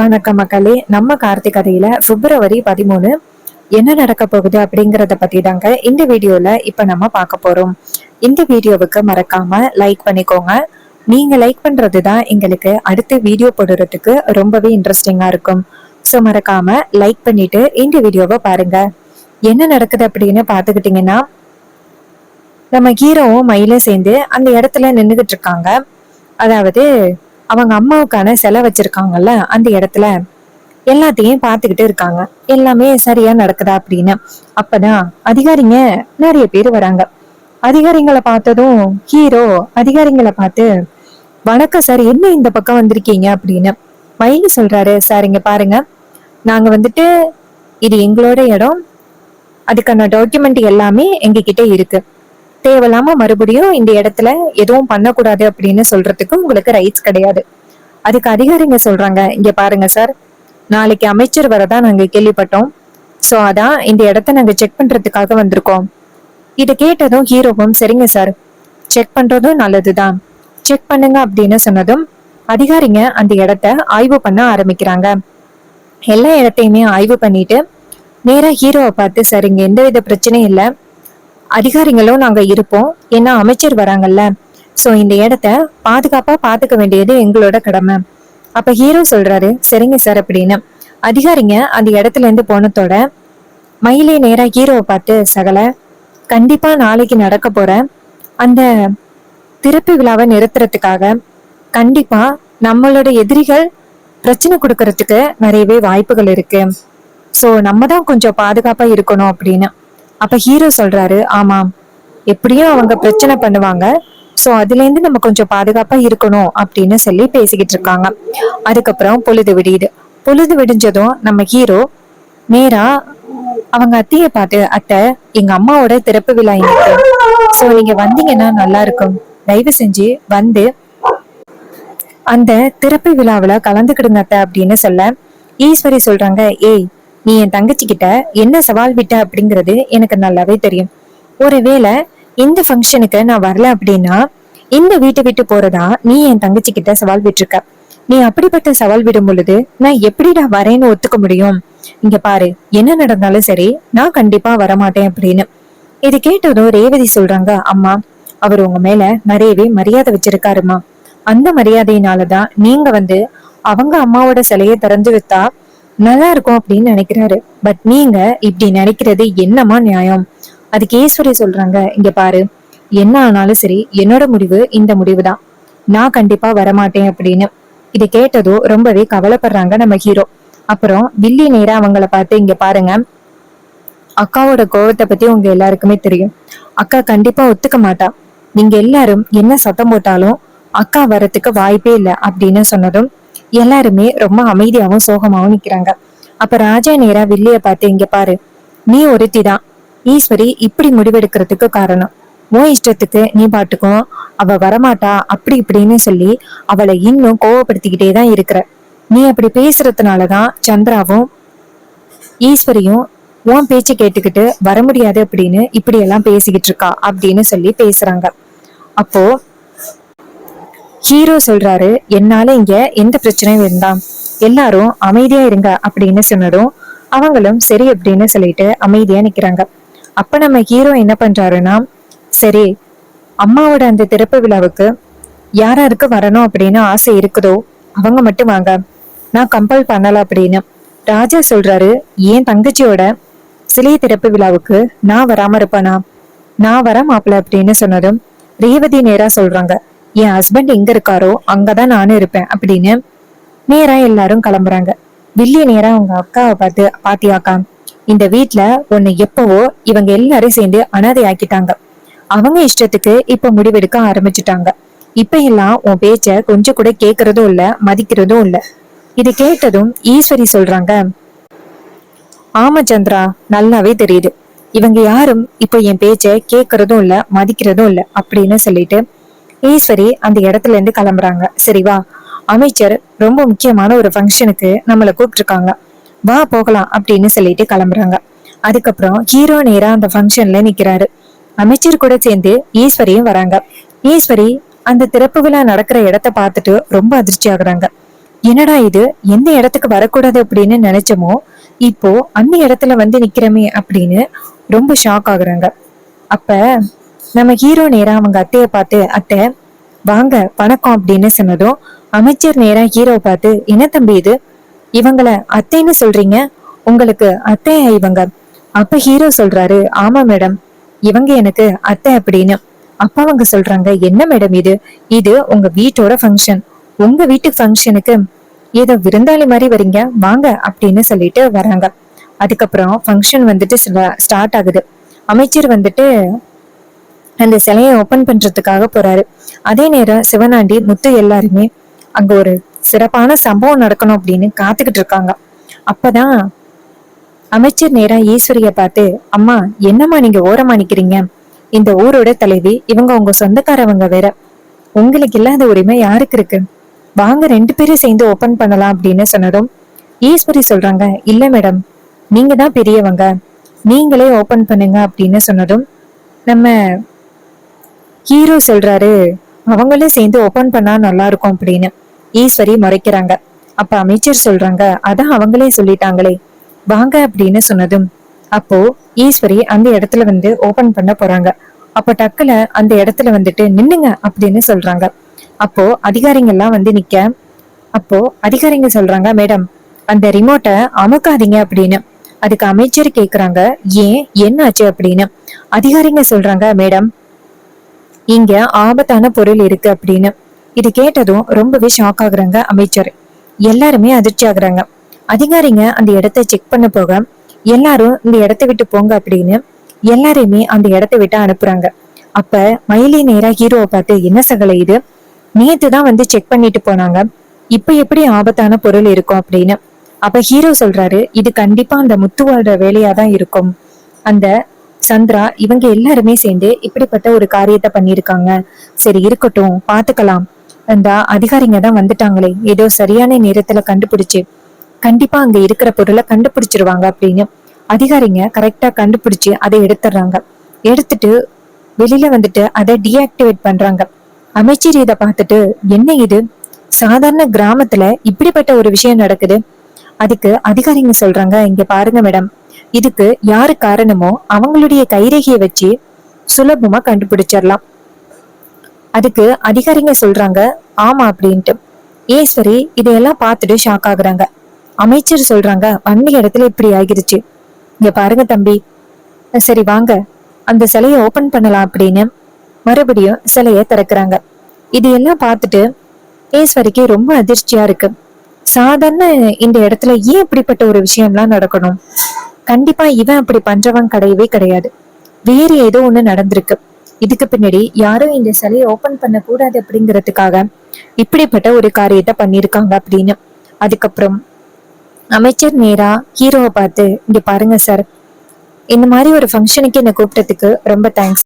வணக்கம் மக்களே. நம்ம கார்த்திக் கதையில பிப்ரவரி 13 என்ன நடக்க போகுது அப்படிங்கறத பத்தி தாங்க இந்த வீடியோல இப்ப நம்ம பார்க்க போறோம். இந்த வீடியோவுக்கு மறக்காம லைக் பண்ணிக்கோங்க. நீங்க லைக் பண்றதுதான் எங்களுக்கு அடுத்த வீடியோ போடுறதுக்கு ரொம்பவே இன்ட்ரெஸ்டிங்கா இருக்கும். ஸோ மறக்காம லைக் பண்ணிட்டு இந்த வீடியோவை பாருங்க. என்ன நடக்குது அப்படின்னு பாத்துக்கிட்டீங்கன்னா, நம்ம ஹீரோவும் மயிலும் சேர்ந்து அந்த இடத்துல நின்றுகிட்டு இருக்காங்க. அதாவது அவங்க அம்மாவுக்கான செலை வச்சிருக்காங்கல்ல, அந்த இடத்துல எல்லாத்தையும் பார்த்துக்கிட்டு இருக்காங்க. எல்லாமே சரியா நடக்குதா அப்படின்னு. அப்பதான் அதிகாரிங்க நிறைய பேர் வராங்க. அதிகாரிங்களை பார்த்ததும் ஹீரோ அதிகாரிங்களை பார்த்து, வணக்கம் சார், என்ன இந்த பக்கம் வந்திருக்கீங்க அப்படின்னு. மயில் சொல்றாரு, சார் இங்க பாருங்க, நாங்க வந்துட்டு இது எங்களோட இடம், அதுக்கான டாக்குமெண்ட் எல்லாமே எங்க கிட்ட இருக்கு. தேவையில்லாம மறுபடியும் இந்த இடத்துல எதுவும் பண்ணக்கூடாது அப்படின்னு சொல்றதுக்கு உங்களுக்கு ரைட்ஸ் கிடையாது. அதுக்கு அதிகாரிங்க சொல்றாங்க, இங்க பாருங்க சார், நாளைக்கு அமைச்சர் வரதான் நாங்க கேள்விப்பட்டோம். சோ அதான் இந்த இடத்த நாங்க செக் பண்றதுக்காக வந்திருக்கோம். இதை கேட்டதும் ஹீரோவும், சரிங்க சார், செக் பண்றதும் நல்லதுதான், செக் பண்ணுங்க அப்படின்னு சொன்னதும் அதிகாரிங்க அந்த இடத்த ஆய்வு பண்ண ஆரம்பிக்கிறாங்க. எல்லா இடத்தையுமே ஆய்வு பண்ணிட்டு நேரா ஹீரோவை பார்த்து, சார் இங்க எந்தவித பிரச்சனையும் இல்லை, அதிகாரிகளும் நாங்க இருப்போம், ஏன்னா அமைச்சர் வராங்கல்ல, சோ இந்த இடத்த பாதுகாப்பா பாத்துக்க வேண்டியது எங்களோட கடமை. அப்ப ஹீரோ சொல்றாரு, சரிங்க சார் அப்படின்னு. அதிகாரிங்க அந்த இடத்துல இருந்து போனதோட மயிலே நேரா ஹீரோவை பார்த்து, சகல, கண்டிப்பா நாளைக்கு நடக்க போற அந்த திறப்பு விழாவை நிறுத்துறதுக்காக கண்டிப்பா நம்மளோட எதிரிகள் பிரச்சனை கொடுக்கறதுக்கு நிறையவே வாய்ப்புகள் இருக்கு. சோ நம்ம தான் கொஞ்சம் பாதுகாப்பா இருக்கணும் அப்படின்னு. அப்ப ஹீரோ சொல்றாரு, ஆமாம், எப்படியும் அவங்க பிரச்சனை பண்ணுவாங்க, சோ அதுல இருந்து நம்ம கொஞ்சம் பாதுகாப்பா இருக்கணும் அப்படின்னு சொல்லி பேசிக்கிட்டு இருக்காங்க. அதுக்கப்புறம் பொழுது விடியுது. பொழுது விடிஞ்சதும் நம்ம ஹீரோ நேரா அவங்க அத்தைய பார்த்து, அத்தை, எங்க அம்மாவோட திறப்பு விழா இன்னைக்கு, சோ நீங்க வந்தீங்கன்னா நல்லா இருக்கும், தயவு செஞ்சு வந்து அந்த திறப்பு விழாவில கலந்துக்கிடுங்க அத்தை அப்படின்னு சொல்ல, ஈஸ்வரி சொல்றாங்க, ஏய், நீ என் தங்கச்சி கிட்ட என்ன சவால் விட்ட அப்படிங்கிறது எனக்கு நல்லாவே தெரியும். ஒருவேளை இந்த ஃபங்க்ஷனுக்கு நான் வரல அப்படின்னா இந்த வீட்டை விட்டு போறதா நீ என் தங்கச்சி கிட்ட சவால் விட்டுருக்க. நீ அப்படிப்பட்ட சவால் விடும் பொழுது நான் எப்படிடா வரேன்னு ஒத்துக்க முடியும்? இங்க பாரு, என்ன நடந்தாலும் சரி, நான் கண்டிப்பா வரமாட்டேன் அப்படின்னு. இது கேட்டதும் ரேவதி சொல்றாங்க, அம்மா, அவர் உங்க மேல நிறையவே மரியாதை வச்சிருக்காருமா, அந்த மரியாதையினாலதான் நீங்க வந்து அவங்க அம்மாவோட சிலையை திறந்து வித்தா நல்லா இருக்கும் அப்படின்னு நினைக்கிறாரு. பட் நீங்க இப்படி நினைக்கிறது என்னமா நியாயம்? அதுக்கு ஈஸ்வரி சொல்றாங்க, இங்க பாரு, என்ன ஆனாலும் சரி, என்னோட முடிவு இந்த முடிவுதான், நான் கண்டிப்பா வரமாட்டேன் அப்படின்னு. இதை கேட்டதோ ரொம்பவே கவலைப்படுறாங்க நம்ம ஹீரோ. அப்புறம் வில்லி நேரா அவங்கள பார்த்து, இங்க பாருங்க, அக்காவோட கோவத்தை பத்தி உங்க எல்லாருக்குமே தெரியும், அக்கா கண்டிப்பா ஒத்துக்க மாட்டா, நீங்க எல்லாரும் என்ன சத்தம் போட்டாலும் அக்கா வரத்துக்கு வாய்ப்பே இல்லை அப்படின்னு சொன்னதும் எல்லாருமே ரொம்ப அமைதியாவும் சோகமாவும் நிக்கிறாங்க. அப்ப ராஜா நேரா வில்லிய பார்த்து, இங்க பாரு, நீ ஒருத்தி தான் ஈஸ்வரி இப்படி முடிவெடுக்கிறதுக்கு காரணம். உன் இஷ்டத்துக்கு நீ பாட்டுக்கும் அவ வரமாட்டா அப்படி இப்படின்னு சொல்லி அவளை இன்னும் கோவப்படுத்திக்கிட்டே தான் இருக்கிற. நீ அப்படி பேசுறதுனாலதான் சந்திராவும் ஈஸ்வரியும் உன் பேச்சு கேட்டுக்கிட்டு வர முடியாது அப்படின்னு இப்படி எல்லாம் பேசிக்கிட்டு இருக்கா அப்படின்னு சொல்லி பேசுறாங்க. அப்போ ஹீரோ சொல்றாரு, என்னால இங்க எந்த பிரச்சனையும் வேண்டாம், எல்லாரும் அமைதியா இருங்க அப்படின்னு சொன்னதும் அவங்களும் சரி அப்படின்னு சொல்லிட்டு அமைதியா நிக்கிறாங்க. அப்ப நம்ம ஹீரோ என்ன பண்றாருன்னா, சரி, அம்மாவோட அந்த திறப்பு விழாவுக்கு யாராருக்கு வரணும் அப்படின்னு ஆசை இருக்குதோ அவங்க மட்டும் வாங்க, நான் கம்பல் பண்ணல அப்படின்னு. ராஜா சொல்றாரு, என் தங்கச்சியோட சிலை திறப்பு விழாவுக்கு நான் வராம இருப்பேனா? நான் வர மாப்பிள்ள அப்படின்னு சொன்னதும் ரேவதி நேரா சொல்றாங்க, என் ஹஸ்பண்ட் எங்க இருக்காரோ அங்கதான் நானும் இருப்பேன் அப்படின்னு. நேரா எல்லாரும் கிளம்புறாங்க. வில்லி நேரா அவங்க அக்காவை பார்த்து, பாத்தியாக்கா, இந்த வீட்டுல உன்னை எப்பவோ இவங்க எல்லாரும் சேர்ந்து அனாதை ஆக்கிட்டாங்க, அவங்க இஷ்டத்துக்கு இப்ப முடிவெடுக்க ஆரம்பிச்சுட்டாங்க, இப்ப எல்லாம் உன் பேச்ச கொஞ்சம் கூட கேக்குறதும் இல்ல, மதிக்கிறதும் இல்ல. இது கேட்டதும் ஈஸ்வரி சொல்றாங்க, ஆமா சந்திரா, நல்லாவே தெரியுது, இவங்க யாரும் இப்போ என் பேச்ச கேக்குறதும் இல்ல, மதிக்கிறதும் இல்ல அப்படின்னு சொல்லிட்டு ஈஸ்வரி அந்த இடத்துல இருந்து கிளம்புறாங்க. சரிவா, அமைச்சர் ரொம்ப முக்கியமான ஒரு ஃபங்க்ஷனுக்கு நம்மளை கூப்பிட்டுருக்காங்க, வா போகலாம் அப்படின்னு சொல்லிட்டு கிளம்புறாங்க. அதுக்கப்புறம் ஹீரோ நேரா அந்த ஃபங்க்ஷன்ல நிக்கிறாரு. அமைச்சர் கூட சேர்ந்து ஈஸ்வரியும் வராங்க. ஈஸ்வரி அந்த திறப்பு விழா நடக்கிற இடத்த பார்த்துட்டு ரொம்ப அதிர்ச்சி ஆகுறாங்க. என்னடா இது, எந்த இடத்துக்கு வரக்கூடாது அப்படின்னு நினைச்சோமோ இப்போ அந்த இடத்துல வந்து நிக்கிறமே அப்படின்னு ரொம்ப ஷாக் ஆகுறாங்க. அப்ப நம்ம ஹீரோ நேரா அவங்க அத்தைய பார்த்து, அத்தை வாங்க வணக்கம் அப்படின்னு சொன்னதும் அமைச்சர் நேரா ஹீரோவை பார்த்து, என்ன தம்பி இது, இவங்கள அத்தைன்னு சொல்றீங்க, உங்களுக்கு அத்தையா இவங்க? அப்ப ஹீரோ சொல்றாரு, ஆமா மேடம், இவங்க எனக்கு அத்தை அப்படின்னு. அப்ப அவங்க சொல்றாங்க, என்ன மேடம் இது, இது உங்க வீட்டோட ஃபங்க்ஷன், உங்க வீட்டு ஃபங்க்ஷனுக்கு ஏதோ விருந்தாளி மாதிரி வரீங்க, வாங்க அப்படின்னு சொல்லிட்டு வராங்க. அதுக்கப்புறம் ஃபங்க்ஷன் வந்துட்டு ஸ்டார்ட் ஆகுது. அமைச்சர் வந்துட்டு அந்த சிலையை ஓபன் பண்றதுக்காக போறாரு. அதே நேரம் சிவனாண்டி, முத்து எல்லாருமே அங்க ஒரு சிறப்பான சம்பவம் நடக்கணும் அப்படின்னு காத்துக்கிட்டு இருக்காங்க. அப்பதான் அமைச்சர் நேரா ஈஸ்வரிய பார்த்து, அம்மா என்னம்மா நீங்க ஓரமா நிக்கிறீங்க, இந்த ஊரோட தலைவி, இவங்க உங்க சொந்தக்காரவங்க வேற, உங்களுக்கு இல்லாத உரிமை யாருக்கு இருக்கு, வாங்க ரெண்டு பேரும் சேர்ந்து ஓபன் பண்ணலாம் அப்படின்னு சொன்னதும் ஈஸ்வரி சொல்றாங்க, இல்ல மேடம், நீங்க தான் பெரியவங்க, நீங்களே ஓபன் பண்ணுங்க அப்படின்னு சொன்னதும் நம்ம ஹீரோ சொல்றாரு, அவங்களே சேர்ந்து ஓபன் பண்ணா நல்லா இருக்கும் அப்படின்னு. ஈஸ்வரி முறைக்கிறாங்க. அப்ப அமைச்சர் சொல்றாங்க, அதான் அவங்களே சொல்லிட்டாங்களே, வாங்க அப்படின்னு சொன்னதும் அப்போ ஈஸ்வரி அந்த இடத்துல வந்து ஓபன் பண்ண போறாங்க. அப்போ டக்குல அந்த இடத்துல வந்துட்டு நின்னுங்க அப்படின்னு சொல்றாங்க. அப்போ அதிகாரிங்க எல்லாம் வந்து நிக்க, அப்போ அதிகாரிங்க சொல்றாங்க, மேடம் அந்த ரிமோட்டை அமுக்காதீங்க அப்படின்னு. அதுக்கு அமைச்சர் கேக்குறாங்க, ஏன் என்னாச்சு அப்படின்னு. அதிகாரிங்க சொல்றாங்க, மேடம் இங்க ஆபத்தான பொருள் இருக்கு அப்படின்னு. இது கேட்டதும் ரொம்பவே ஷாக் ஆகுறாங்க அமைச்சர். எல்லாருமே அதிர்ச்சி ஆகுறாங்க. அதிகாரிங்க அந்த இடத்த செக் பண்ண போக, எல்லாரும் இந்த இடத்த விட்டு போங்க அப்படின்னு எல்லாரையுமே அந்த இடத்த விட்டு அனுப்புறாங்க. அப்ப மயிலி நேரா ஹீரோவை பார்த்து, என்ன சகல இது, நேத்து தான் வந்து செக் பண்ணிட்டு போனாங்க, இப்ப எப்படி ஆபத்தான பொருள் இருக்கும் அப்படின்னு. அப்ப ஹீரோ சொல்றாரு, இது கண்டிப்பா அந்த முத்துவோட வேலையாதான் இருக்கும், அந்த சந்திரா இவங்க எல்லாருமே சேர்ந்து இப்படிப்பட்ட ஒரு காரியத்தை பண்ணிருக்காங்க, சரி இருக்கட்டும் பாத்துக்கலாம், அந்த அதிகாரிங்க தான் வந்துட்டாங்களே, ஏதோ சரியான நேரத்துல கண்டுபிடிச்சு கண்டிப்பா அங்க இருக்கிற பொருளை கண்டுபிடிச்சிருவாங்க அப்படின்னு. அதிகாரிங்க கரெக்டா கண்டுபிடிச்சு அதை எடுத்துடுறாங்க. எடுத்துட்டு வெளியில வந்துட்டு அதை டீஆக்டிவேட் பண்றாங்க. அமைச்சர் இதை பார்த்துட்டு, என்ன இது, சாதாரண கிராமத்துல இப்படிப்பட்ட ஒரு விஷயம் நடக்குது. அதுக்கு அதிகாரிங்க சொல்றாங்க, இங்க பாருங்க மேடம், இதுக்கு யாரு காரணமோ அவங்களுடைய கைரேகையை வச்சு சுலபமா கண்டுபிடிச்சிடலாம். அதுக்கு அதிகாரிங்க சொல்றாங்க, ஆமா அப்படின்ட்டு. ஈஸ்வரி இதையெல்லாம் பார்த்துட்டு ஷாக் ஆகுறாங்க. அமைச்சர் சொல்றாங்க, அந்த இடத்துல இப்படி ஆகிருச்சு, இங்க பாருங்க தம்பி, சரி வாங்க அந்த சிலையை ஓபன் பண்ணலாம் அப்படின்னு மறுபடியும் சிலையை திறக்கிறாங்க. இது எல்லாம் பார்த்துட்டு ஈஸ்வரிக்கு ரொம்ப அதிர்ச்சியா இருக்கு. சாதாரண இந்த இடத்துல ஏன் இப்படிப்பட்ட ஒரு விஷயம்லாம் நடக்கணும், கண்டிப்பா இவன் அப்படி பண்றவன் கிடையவே கிடையாது, வேறு ஏதோ ஒண்ணு நடந்திருக்கு, இதுக்கு பின்னாடி யாரும் இந்த சிலையை ஓபன் பண்ண கூடாது அப்படிங்கிறதுக்காக இப்படிப்பட்ட ஒரு காரியத்தை பண்ணிருக்காங்க அப்படின்னு. அதுக்கப்புறம் அமைச்சர் நேரா ஹீரோவை பார்த்து, இங்க பாருங்க சார், இந்த மாதிரி ஒரு ஃபங்க்ஷனுக்கு என்ன கூப்பிட்டதுக்கு ரொம்ப தேங்க்ஸ்,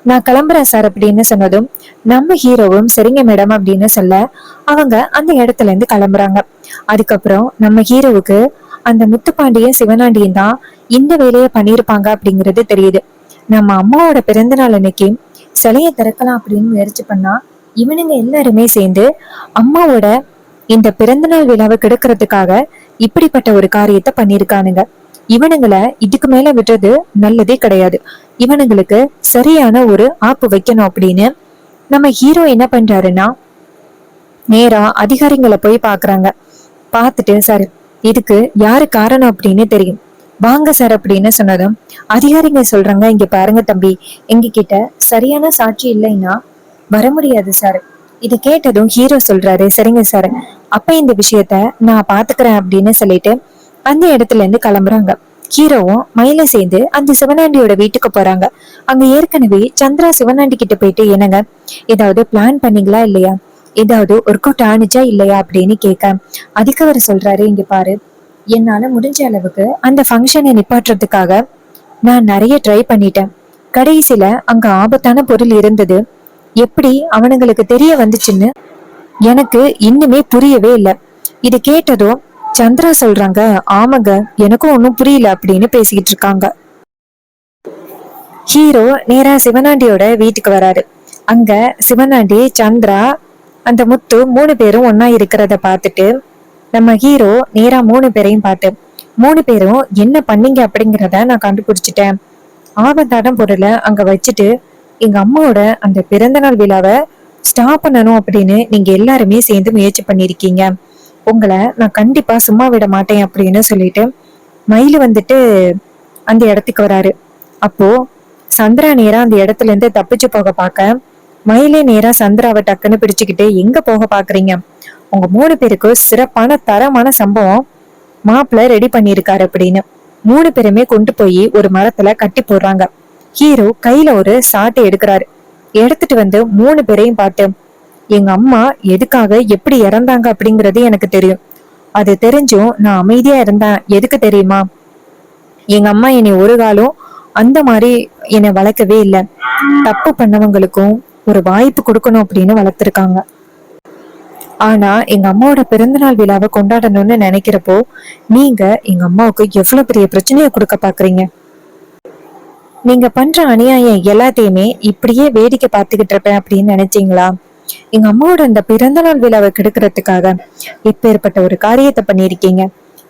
நான் கிளம்புறேன் சார் அப்படின்னு சொன்னதும் நம்ம ஹீரோவும் சரிங்க மேடம் அப்படின்னு சொல்ல அவங்க அந்த இடத்துல இருந்து கிளம்புறாங்க. அதுக்கப்புறம் நம்ம ஹீரோவுக்கு அந்த முத்துப்பாண்டியும் சிவனாண்டியும் தான் இந்த வேலையை பண்ணிருப்பாங்க அப்படிங்கிறது தெரியுது. நம்ம அம்மாவோட பிறந்த நாள் அன்னைக்கு சிலையை திறக்கலாம் அப்படின்னு முயற்சி பண்ணா இவனுங்க எல்லாருமே சேர்ந்து அம்மாவோட இந்த பிறந்தநாள் விழாவை கெடுக்கிறதுக்காக இப்படிப்பட்ட ஒரு காரியத்தை பண்ணிருக்கானுங்க. இவனுங்களை இதுக்கு மேல விடுறது நல்லதே கிடையாது, இவனுங்களுக்கு சரியான ஒரு ஆப்பு வைக்கணும் அப்படின்னு நம்ம ஹீரோ என்ன பண்றாருன்னா நேரா அதிகாரிங்களை போய் பாக்குறாங்க. பார்த்துட்டு, சார் இதுக்கு யாரு காரணம் அப்படின்னு தெரியும், வாங்க சார் அப்படின்னு சொன்னதும் அதிகாரிங்க சொல்றாங்க, இங்க பாருங்க தம்பி, எங்க கிட்ட சரியான சாட்சி இல்லைன்னா வர முடியாது சார். இது கேட்டதும் ஹீரோ சொல்றாரு, சரிங்க சார், அப்ப இந்த விஷயத்த நான் பாத்துக்கிறேன் அப்படின்னு சொல்லிட்டு அந்த இடத்துல இருந்து கிளம்புறாங்க. ஹீரோவும் மயில சேர்ந்து அந்த சிவனாண்டியோட வீட்டுக்கு போறாங்க. அங்க ஏற்கனவே சந்திரா சிவனாண்டி கிட்ட போயிட்டு, என்னங்க ஏதாவது பிளான் பண்ணீங்களா இல்லையா, ஏதாவது ஒர்க் அவுட் ஆனிச்சா இல்லையா அப்படின்னு கேட்க, அதுக்கு அவர் சொல்றாரு, இங்க பாரு, என்னால முடிஞ்ச அளவுக்கு அந்த ஃபங்க்ஷனை நிப்பாட்டுறதுக்காக நான் நிறைய ட்ரை பண்ணிட்டேன், கடைசியில அங்க ஆபத்தான பொருள் இருந்தது எப்படி அவனுங்களுக்கு தெரிய வந்துச்சுன்னு எனக்கு இன்னுமே புரியவே இல்லை. இது கேட்டதும் சந்திரா சொல்றாங்க, ஆமாங்க எனக்கும் ஒன்னும் புரியல அப்படின்னு பேசிக்கிட்டு இருக்காங்க. ஹீரோ நேரா சிவனாண்டியோட வீட்டுக்கு வராரு. அங்க சிவனாண்டி, சந்திரா, அந்த முத்து 3 பேரும் ஒன்னா இருக்கிறத பார்த்துட்டு நம்ம ஹீரோ நேரா 3 பேரையும் பார்த்து, 3 பேரும் என்ன பண்ணீங்க அப்படிங்கிறத நான் கண்டுபிடிச்சிட்டேன். ஆபத்தான பொருளை அங்க வச்சுட்டு எங்க அம்மாவோட அந்த பிறந்த நாள் விழாவை ஸ்டாப் பண்ணணும் அப்படின்னு நீங்க எல்லாருமே சேர்ந்து முயற்சி பண்ணிருக்கீங்க. உங்களை நான் கண்டிப்பா சும்மா விட மாட்டேன் அப்படின்னு சொல்லிட்டு மயிலு வந்துட்டு அந்த இடத்துக்கு வராரு. அப்போ சந்திரா நேரா அந்த இடத்துல இருந்து தப்பிச்சு போக பார்க்க, மயிலே நேரா சந்திராவை டக்குன்னு பிடிச்சுக்கிட்டு எங்க போக பாக்குறீங்க? உங்க 3 பேருக்கு சிறப்பான தரமான சம்பவம் மாப்பிள்ள ரெடி பண்ணிருக்காரு அப்படின்னு 3 பேருமே கொண்டு போய் ஒரு மரத்துல கட்டி போடுறாங்க. ஹீரோ கையில ஒரு சாட்டை எடுக்கிறாரு. எடுத்துட்டு வந்து 3 பேரையும் பார்த்து, எங்க அம்மா எதுக்காக எப்படி இறந்தாங்க அப்படிங்கறது எனக்கு தெரியும். அது தெரிஞ்சும் நான் அமைதியா இருந்தேன். எதுக்கு தெரியுமா? எங்க அம்மா என்னை ஒரு காலம் அந்த மாதிரி என்னை வளர்க்கவே இல்லை. தப்பு பண்ணவங்களுக்கும் ஒரு வாய்ப்பு கொடுக்கணும் அப்படின்னு வளர்த்துருக்காங்க. ஆனா எங்க அம்மாவோட பிறந்தநாள் விழாவை கொண்டாடணும்னு நினைக்கிறப்போ நீங்க எங்க அம்மாவுக்கு எவ்வளவு பெரிய பிரச்சனையை கொடுக்க பாக்குறீங்க. நீங்க பண்ற அநியாயம் எல்லாத்தையுமே இப்படியே வேடிக்கை பார்த்துக்கிட்டு இருப்பேன் அப்படின்னு நினைச்சீங்களா? எங்க அம்மாவோட அந்த பிறந்த நாள் விழாவை கெடுக்கிறதுக்காக இப்பேற்பட்ட ஒரு காரியத்தை பண்ணிருக்கீங்க.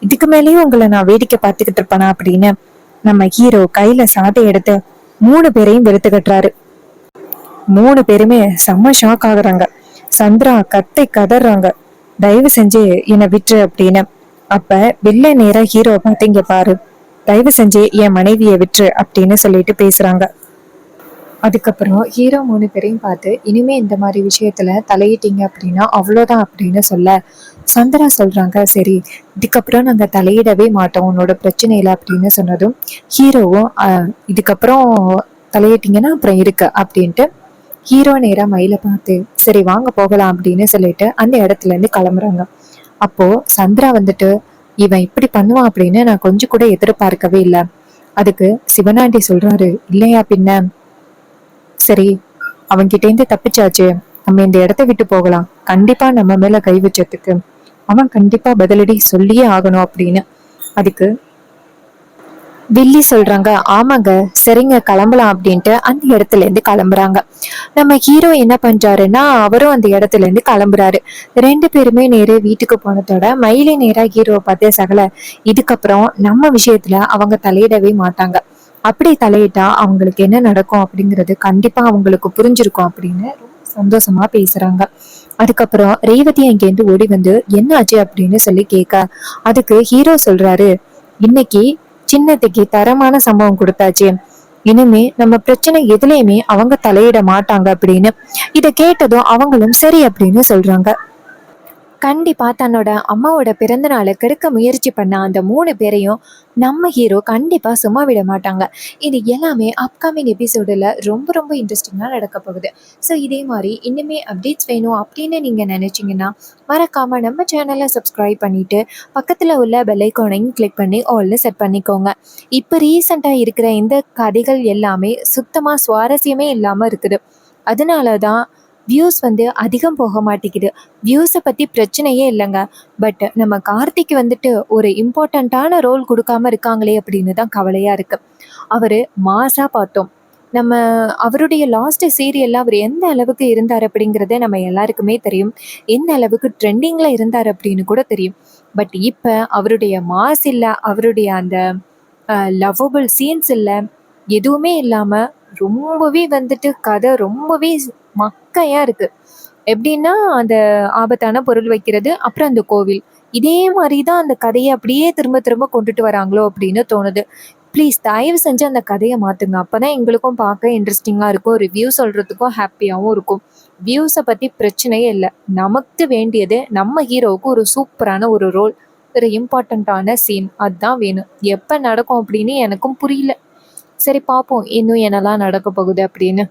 இதுக்கு மேலேயும் உங்களை நான் வேடிக்கை பார்த்துக்கிட்டு இருப்பேனா அப்படின்னு நம்ம ஹீரோ கையில சாட்டை எடுத்து 3 பேரையும் வெளுத்து கட்டுறாரு. 3 பேருமே செம்ம ஷாக் ஆகுறாங்க. சந்திரா கதறாங்க, தயவு செஞ்சு என்னை விட்டுரு அப்படின்னு. அப்ப வெள்ளை நேரா ஹீரோ பார்த்து, இங்க பாரு, தயவு செஞ்சு என் மனைவியை விட்டுரு அப்படின்னு சொல்லிட்டு பேசுறாங்க. அதுக்கப்புறம் ஹீரோ 3 பேரையும் பார்த்து, இனிமே இந்த மாதிரி விஷயத்துல தலையிட்டீங்க அப்படின்னா அவ்வளோதான் அப்படின்னு சொல்ல, சந்திரா சொல்றாங்க, சரி இதுக்கப்புறம் நாங்க தலையிடவே மாட்டோம் உன்னோட பிரச்சனையில அப்படின்னு சொன்னதும் ஹீரோவும் இதுக்கப்புறம் தலையிட்டீங்கன்னா அப்புறம் இருக்கு அப்படின்ட்டு ஹீரோ நேரா மயில பார்த்து, சரி வாங்க போகலாம் அப்படின்னு சொல்லிட்டு அந்த இடத்துல இருந்து கிளம்புறாங்க. அப்போ சந்திரா வந்துட்டு, இவன் இப்படி பண்ணுவான் அப்படின்னு நான் கொஞ்சம் கூட எதிர்பார்க்கவே இல்லை. அதுக்கு சிவனாண்டி சொல்றாரு, இல்லையா பின்ன, சரி அவன்கிட்ட இருந்து தப்பிச்சாச்சு, நம்ம இந்த இடத்த விட்டு போகலாம். கண்டிப்பா நம்ம மேல கை வச்சதுக்கு அவன் கண்டிப்பா பதிலடி சொல்லியே ஆகணும் அப்படின்னு. அதுக்கு வில்லி சொல்றாங்க, ஆமாங்க சரிங்க கிளம்பலாம் அப்படின்ட்டு அந்த இடத்துல இருந்து கிளம்புறாங்க. நம்ம ஹீரோ என்ன பண்றாருன்னா அவரும் அந்த இடத்துல இருந்து கிளம்புறாரு. 2 பேருமே நேரே வீட்டுக்கு போனதோட மயிலே நேரா ஹீரோவை பார்த்து, சகல இதுக்கப்புறம் நம்ம விஷயத்துல அவங்க தலையிடவே மாட்டாங்க. அப்படி தலையிட்டா அவங்களுக்கு என்ன நடக்கும் அப்படிங்கிறது கண்டிப்பா அவங்களுக்கு புரிஞ்சிருக்கும் அப்படின்னு ரொம்ப சந்தோஷமா பேசுறாங்க. அதுக்கப்புறம் ரேவதி அங்கேருந்து ஓடி வந்து என்ன ஆச்சு அப்படின்னு சொல்லி கேட்க, அதுக்கு ஹீரோ சொல்றாரு, இன்னைக்கு சின்னத்துக்கு தரமான சம்பவம் கொடுத்தாச்சு, இனிமே நம்ம பிரச்சனை எதுலையுமே அவங்க தலையிட மாட்டாங்க அப்படின்னு. இத கேட்டதும் அவங்களும் சரி அப்படின்னு சொல்றாங்க. கண்டிப்பா தன்னோட அம்மாவோட பிறந்த நாளை கெடுக்க முயற்சி பண்ண அந்த 3 பேரையும் நம்ம ஹீரோ கண்டிப்பா சும்மா விட மாட்டாங்க. இது எல்லாமே அப்கமிங் எபிசோடுல ரொம்ப ரொம்ப இன்ட்ரெஸ்டிங்கா நடக்க போகுது. ஸோ இதே மாதிரி இன்னுமே அப்டேட்ஸ் வேணும் அப்படின்னு நீங்க நினைச்சீங்கன்னா மறக்காம நம்ம சேனலை சப்ஸ்கிரைப் பண்ணிட்டு பக்கத்துல உள்ள பெல் ஐகானையும் கிளிக் பண்ணி ஆல்ல செட் பண்ணிக்கோங்க. இப்போ ரீசெண்டா இருக்கிற இந்த கதைகள் எல்லாமே சுத்தமா சுவாரஸ்யமே இல்லாம இருக்குது. அதனால தான் வியூஸ் அதிகம் போக மாட்டேங்குது. வியூஸை பற்றி பிரச்சனையே இல்லைங்க. பட் நம்ம கார்த்திக் ஒரு இம்பார்ட்டண்ட்டான ரோல் கொடுக்காம இருக்காங்களே அப்படின்னு தான் கவலையாக இருக்குது. அவர் மாசாக பார்த்தோம். நம்ம அவருடைய லாஸ்ட் சீரியல்ல அவர் எந்த அளவுக்கு இருந்தார் அப்படிங்கிறத நம்ம எல்லாருக்குமே தெரியும். எந்த அளவுக்கு ட்ரெண்டிங்கில் இருந்தார் அப்படின்னு கூட தெரியும். பட் இப்போ அவருடைய மாஸ் இல்லை, அவருடைய அந்த லவ்வபிள் சீன்ஸ் இல்லை, எதுவுமே இல்லாமல் ரொம்பவே கதை ரொம்பவே மக்கையா இருக்கு. எப்படின்னா அந்த ஆபத்தான பொருள் வைக்கிறது, அப்புறம் அந்த கோவில், இதே மாதிரி தான் அந்த கதையை அப்படியே திரும்ப திரும்ப கொண்டுட்டு வராங்களோ அப்படின்னு தோணுது. ப்ளீஸ் தயவு செஞ்சு அந்த கதையை மாற்றுங்க. அப்போ தான் எங்களுக்கும் பார்க்க இன்ட்ரெஸ்டிங்காக இருக்கும், ரிவ்யூ சொல்கிறதுக்கும் ஹாப்பியாகவும் இருக்கும். வியூஸை பற்றி பிரச்சனையே இல்லை. நமக்கு வேண்டியது நம்ம ஹீரோவுக்கு ஒரு சூப்பரான ஒரு ரோல், ஒரு இம்பார்ட்டண்ட்டான சீன், அதுதான் வேணும். எப்போ நடக்கும் அப்படின்னு எனக்கும் புரியல. சரி பார்ப்போம் இன்னும் என்னெல்லாம் நடக்க போகுது அப்படின்னு.